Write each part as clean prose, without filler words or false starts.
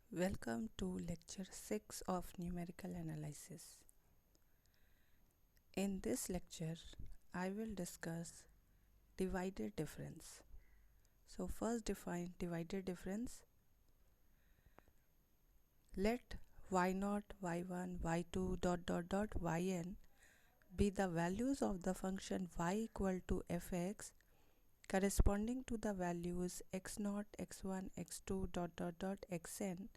Welcome to lecture 6 of numerical analysis. In this lecture, I will discuss divided difference. So first define divided difference. Let y0, y1, y2 yn be the values of the function y equal to fx corresponding to the values x0, x1, x2 xn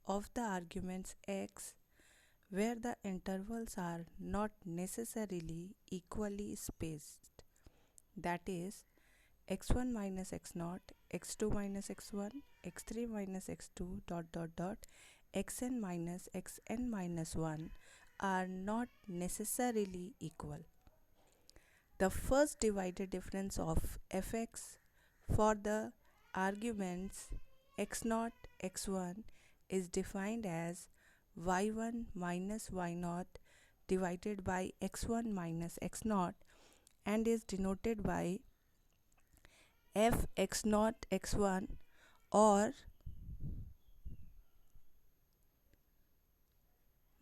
of the arguments x, where the intervals are not necessarily equally spaced, that is x1 minus x0, x2 minus x1, x3 minus x2 xn minus xn minus 1 are not necessarily equal. The first divided difference of fx for the arguments x0, x1 is defined as y1 minus y0 divided by x1 minus x0 and is denoted by f x0 x1 or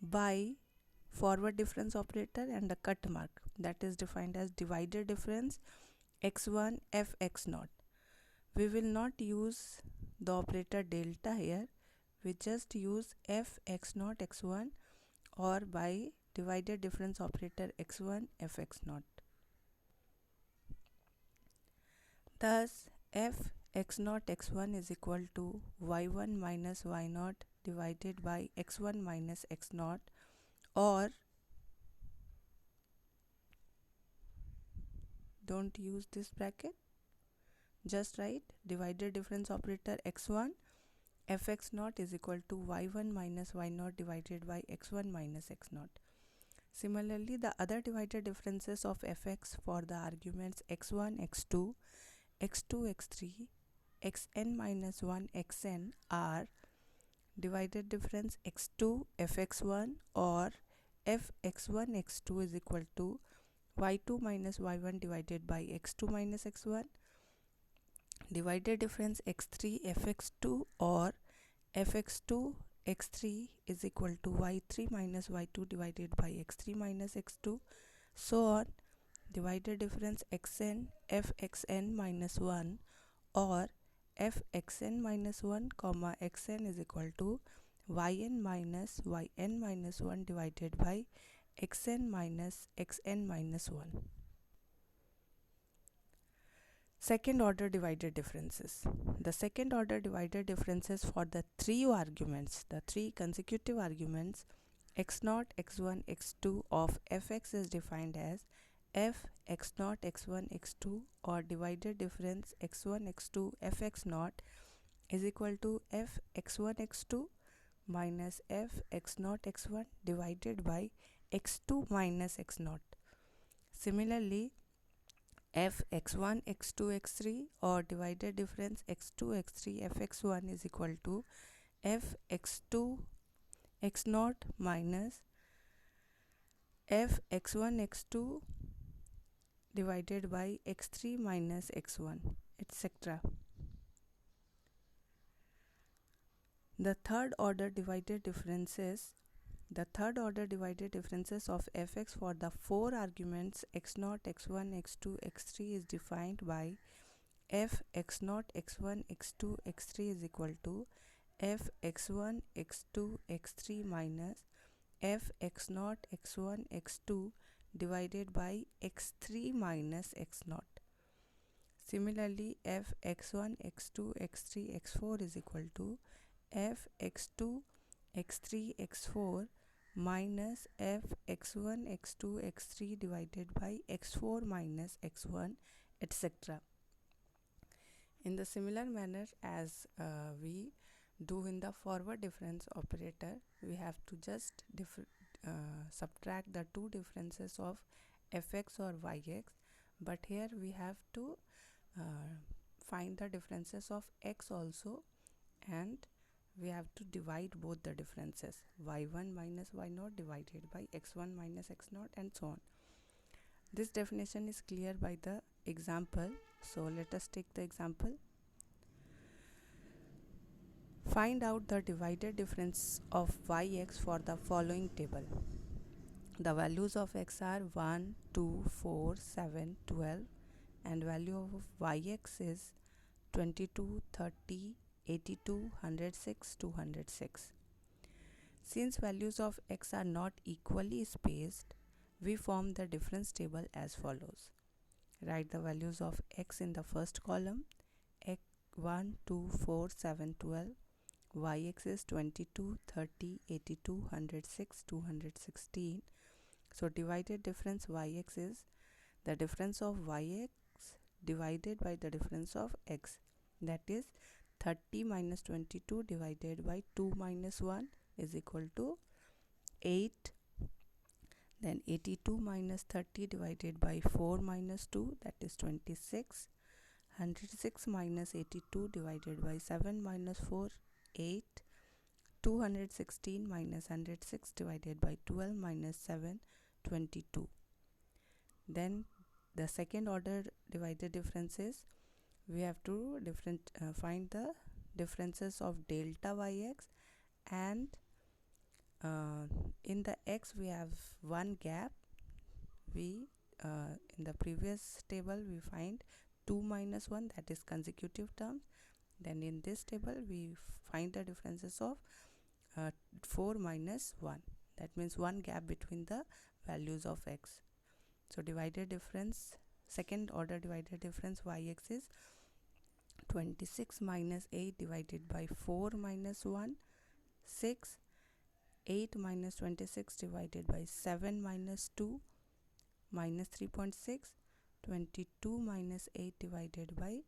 by forward difference operator and the cut mark, that is defined as divided difference x1 f x0. We will not use the operator delta here, we just use f x0 x1 or by divided difference operator x1 f x0. Thus f x0 x1 is equal to y1 minus y0 divided by x1 minus x0, or don't use this bracket, just write divided difference operator x1 f x0 is equal to y1 minus y0 divided by x1 minus x0. Similarly, the other divided differences of fx for the arguments x1, x2, x2, x3, xn minus 1 xn are divided difference x2 fx1 or f x1 x2 is equal to y2 minus y1 divided by x2 minus x1, divided difference x3 fx2 or fx2 x3 is equal to y3 minus y2 divided by x3 minus x2, so on, divided difference xn fxn minus 1 or fxn minus 1 comma xn is equal to yn minus 1 divided by xn minus xn minus 1. Second order divided differences. The second order divided differences for the three arguments, the three consecutive arguments x0, x1, x2 of fx is defined as f x0, x1, x2 or divided difference x1, x2, fx0 is equal to f x1, x2 minus f x0, x1 divided by x2 minus x0. Similarly, f x1, x2, x3 or divided difference x2, x3, fx1 is equal to f x2, x0 minus f x1, x2 divided by x3 minus x1, etc. The third order divided differences of fx for the four arguments x0, x1, x2, x3 is defined by f x0, x1, x2, x3 is equal to f x1, x2, x3 minus f x0, x1, x2 divided by x3 minus x0. Similarly, f x1, x2, x3, x4 is equal to f x2, x3, x4 minus f x1, x2, x3 divided by x4 minus x1, etc. In the similar manner as we do in the forward difference operator, we have to just subtract the two differences of fx or yx, but here we have to find the differences of x also, and we have to divide both the differences y1 minus y0 divided by x1 minus x0 and so on. This definition is clear by the example, so let us take the example. Find out the divided difference of yx for the following table. The values of x are 1, 2, 4, 7, 12 and value of yx is 22, 30, 82, 106, 206. Since values of x are not equally spaced, we form the difference table as follows. Write the values of x in the first column, x 1, 2, 4, 7, 12. Yx is 22, 30, 82, 106, 216. So divided difference yx is the difference of yx divided by the difference of x, that is 30 minus 22 divided by 2 minus 1 is equal to 8. Then 82 minus 30 divided by 4 minus 2, that is 26. 106 minus 82 divided by 7 minus 4, 8. 216 minus 106 divided by 12 minus 7, 22. Then the second order divided difference is we have to find the differences of delta yx, and in the x we have one gap. We in the previous table we find 2 minus 1, that is consecutive terms. Then in this table we find the differences of 4 minus 1, that means one gap between the values of x. So divided difference, second order divided difference yx is 26 minus 8 divided by 4 minus 1, 6. 8 minus 26 divided by 7 minus 2, minus 3.6. 22 minus 8 divided by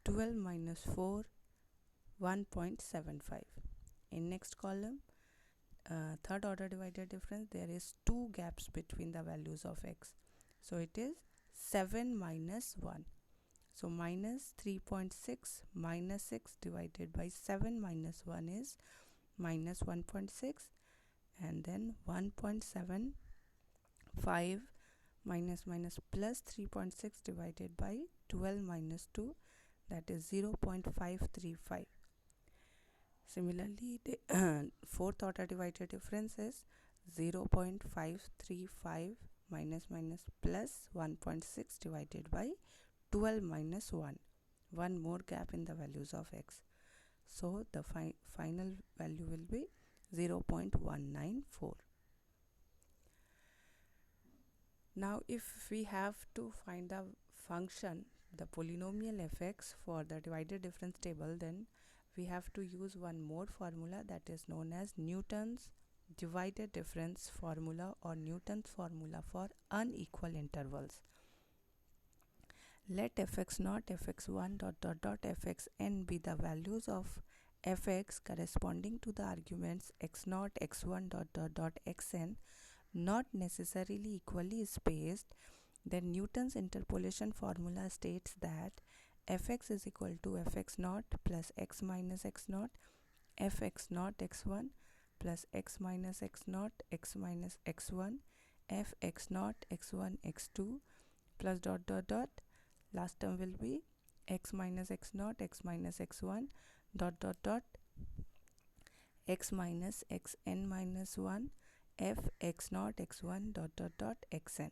12 minus 4, 1.75. In next column, third order divided difference, there is two gaps between the values of x. So it is 7 minus 1. So minus 3.6 minus 6 divided by 7 minus 1 is minus 1.6, and then 1.75 minus plus 3.6 divided by 12 minus 2, that is 0.535. Similarly, the fourth order divided difference is 0.535 minus plus 1.6 divided by 12 minus 1. One more gap in the values of x. So the final value will be 0.194. Now if we have to find the function, the polynomial fx for the divided difference table, then we have to use one more formula that is known as Newton's divided difference formula or Newton's formula for unequal intervals. Let fx naught, fx1 dot dot dot fxn be the values of fx corresponding to the arguments x naught, x1 dot dot dot xn not necessarily equally spaced. Then Newton's interpolation formula states that fx is equal to fx naught plus x minus x naught, fx naught x1 plus x minus x naught, x minus x1, fx naught x1 x2 plus dot dot dot. Last term will be x minus x naught, x minus x1 dot dot dot x minus xn minus 1, f x naught x1 dot dot dot xn.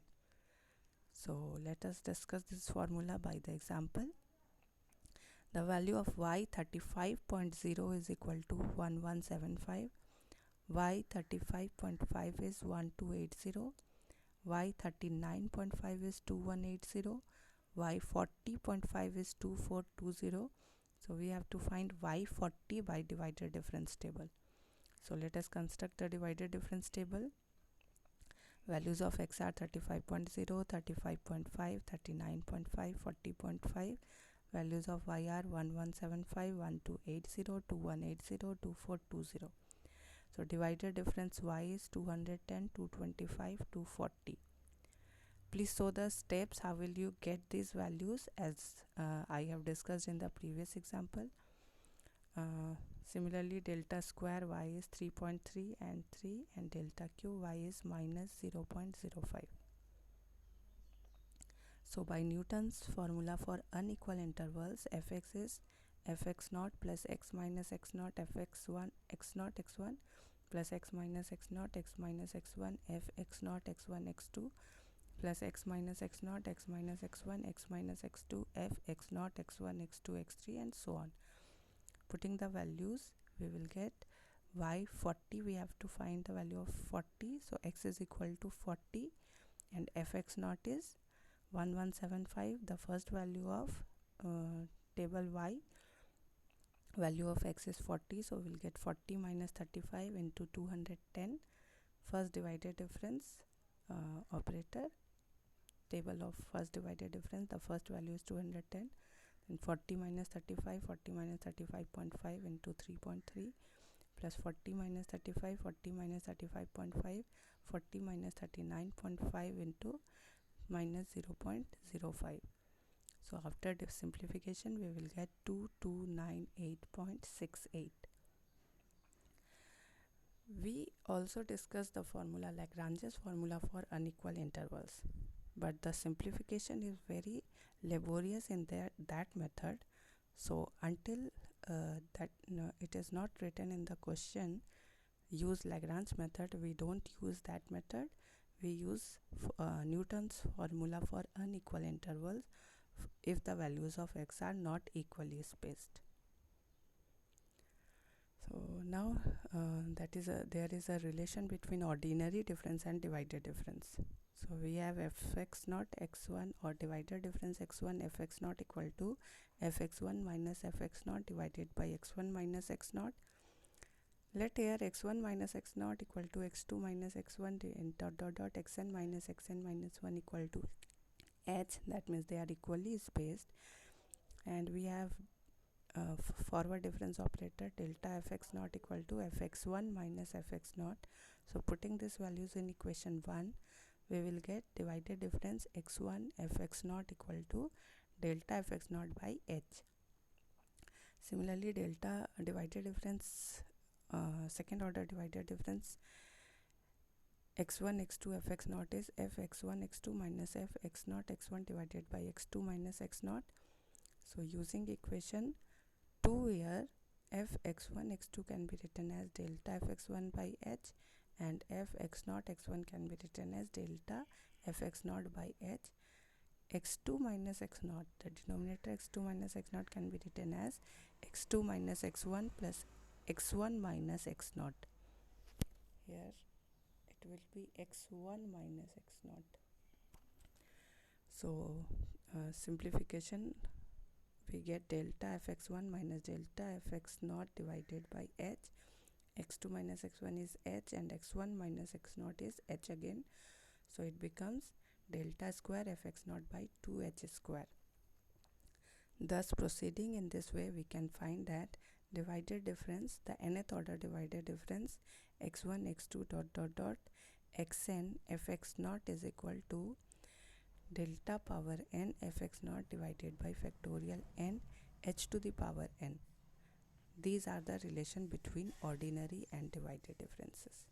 So let us discuss this formula by the example. The value of y 35.0 is equal to 1175, y 35.5 is 1280, y 39.5 is 2180, y 40.5 is 2420. So we have to find y 40 by divided difference table. So let us construct the divided difference table. Values of x are 35.0, 35.5, 39.5, 40.5. Values of y are 1175, 1280, 2180, 2420. So divided difference y is 210, 225, 240. Please show the steps how will you get these values as I have discussed in the previous example. Similarly, delta square y is 3.3 and 3, and delta q y is minus 0.05. So by Newton's formula for unequal intervals, fx is fx naught plus x minus x naught fx1 x naught x1 plus x minus x naught x minus x1 fx naught x1 x2 plus x minus x naught x minus x1 x minus x2 fx naught x1 x2 x3 and so on. Putting the values, we will get y 40. We have to find the value of 40, so x is equal to 40 and fx naught is 1175. The first value of table y, value of x is 40, so we'll get 40 minus 35 into 210. First divided difference operator, table of first divided difference, the first value is 210, then 40 minus 35, 40 minus 35.5 into 3.3 plus 40 minus 35, 40 minus 35.5, 40 minus 39.5 into minus 0.05. So after this simplification, we will get 2298.68. We also discussed the formula, Lagrange's formula for unequal intervals, but the simplification is very laborious in that method. So until it is not written in the question, use Lagrange method, we don't use that method. We use Newton's formula for unequal intervals if the values of x are not equally spaced. So now there is a relation between ordinary difference and divided difference. So we have fx naught x1 or divided difference x1 fx naught equal to fx1 minus fx naught divided by x1 minus x naught. Let here x1 minus x naught equal to x2 minus x1 dot dot dot xn minus 1 equal to h. That means they are equally spaced, and we have forward difference operator delta fx naught equal to fx1 minus fx naught. So putting these values in equation 1, we will get divided difference x1 fx naught equal to delta fx naught by h. Similarly, delta divided difference, second order divided difference x1 x2 fx naught is fx1 x2 minus fx naught x1 divided by x2 minus x naught. So using equation 2 here, fx1 x2 can be written as delta fx1 by h, and fx naught x1 can be written as delta fx naught by h. x2 minus x naught, the denominator x2 minus x naught can be written as x2 minus x1 plus x1 minus x naught. Here it will be x1 minus x naught. So simplification, we get delta fx1 minus delta fx naught divided by h. x2 minus x1 is h and x1 minus x naught is h again. So it becomes delta square fx naught by 2h square. Thus proceeding in this way, we can find that divided difference, the nth order divided difference x1 x2 dot dot dot xn fx naught is equal to delta power n fx naught divided by factorial n h to the power n. These are the relation between ordinary and divided differences.